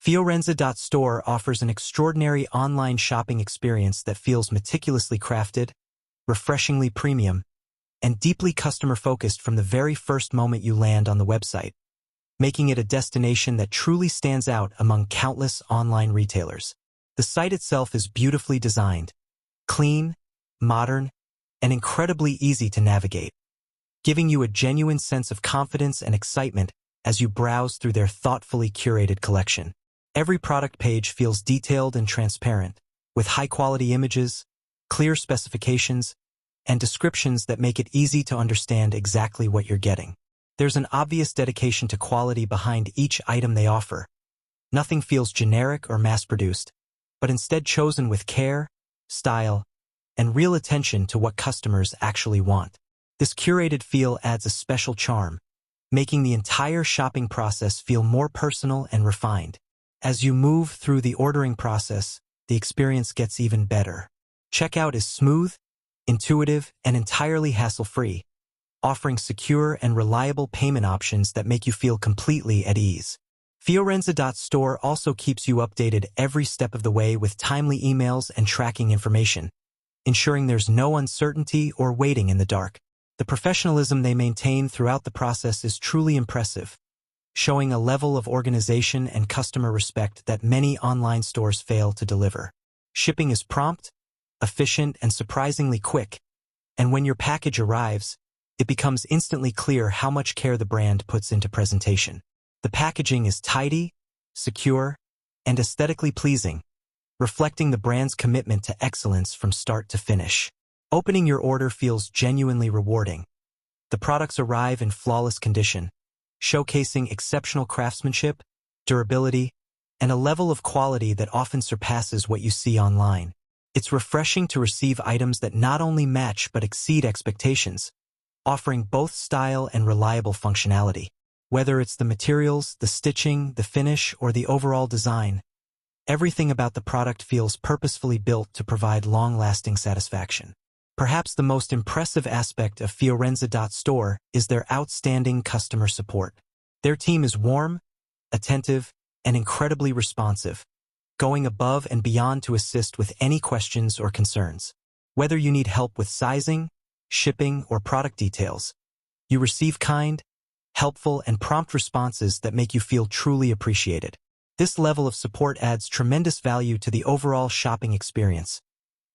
Fiorenza Store offers an extraordinary online shopping experience that feels meticulously crafted, refreshingly premium, and deeply customer-focused from the very first moment you land on the website, making it a destination that truly stands out among countless online retailers. The site itself is beautifully designed, clean, modern, and incredibly easy to navigate, giving you a genuine sense of confidence and excitement as you browse through their thoughtfully curated collection. Every product page feels detailed and transparent, with high-quality images, clear specifications, and descriptions that make it easy to understand exactly what you're getting. There's an obvious dedication to quality behind each item they offer. Nothing feels generic or mass-produced, but instead chosen with care, style, and real attention to what customers actually want. This curated feel adds a special charm, making the entire shopping process feel more personal and refined. As you move through the ordering process, the experience gets even better. Checkout is smooth, intuitive, and entirely hassle-free, offering secure and reliable payment options that make you feel completely at ease. Fiorenza Store also keeps you updated every step of the way with timely emails and tracking information, ensuring there's no uncertainty or waiting in the dark. The professionalism they maintain throughout the process is truly impressive, showing a level of organization and customer respect that many online stores fail to deliver. Shipping is prompt, efficient, and surprisingly quick, and when your package arrives, it becomes instantly clear how much care the brand puts into presentation. The packaging is tidy, secure, and aesthetically pleasing, reflecting the brand's commitment to excellence from start to finish. Opening your order feels genuinely rewarding. The products arrive in flawless condition, showcasing exceptional craftsmanship, durability, and a level of quality that often surpasses what you see online. It's refreshing to receive items that not only match but exceed expectations, offering both style and reliable functionality. Whether it's the materials, the stitching, the finish, or the overall design, everything about the product feels purposefully built to provide long-lasting satisfaction. Perhaps the most impressive aspect of Fiorenza Store is their outstanding customer support. Their team is warm, attentive, and incredibly responsive, going above and beyond to assist with any questions or concerns. Whether you need help with sizing, shipping, or product details, you receive kind, helpful, and prompt responses that make you feel truly appreciated. This level of support adds tremendous value to the overall shopping experience,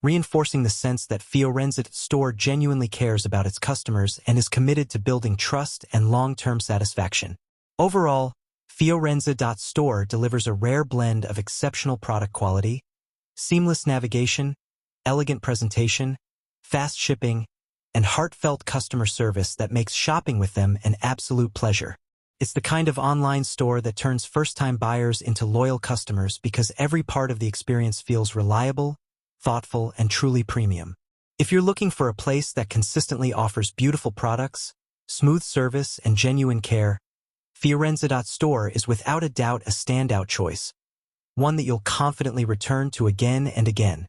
reinforcing the sense that Fiorenza Store genuinely cares about its customers and is committed to building trust and long-term satisfaction. Overall, Fiorenza Store delivers a rare blend of exceptional product quality, seamless navigation, elegant presentation, fast shipping, and heartfelt customer service that makes shopping with them an absolute pleasure. It's the kind of online store that turns first-time buyers into loyal customers because every part of the experience feels reliable, thoughtful, and truly premium. If you're looking for a place that consistently offers beautiful products, smooth service, and genuine care, Fiorenza Store is without a doubt a standout choice, one that you'll confidently return to again and again.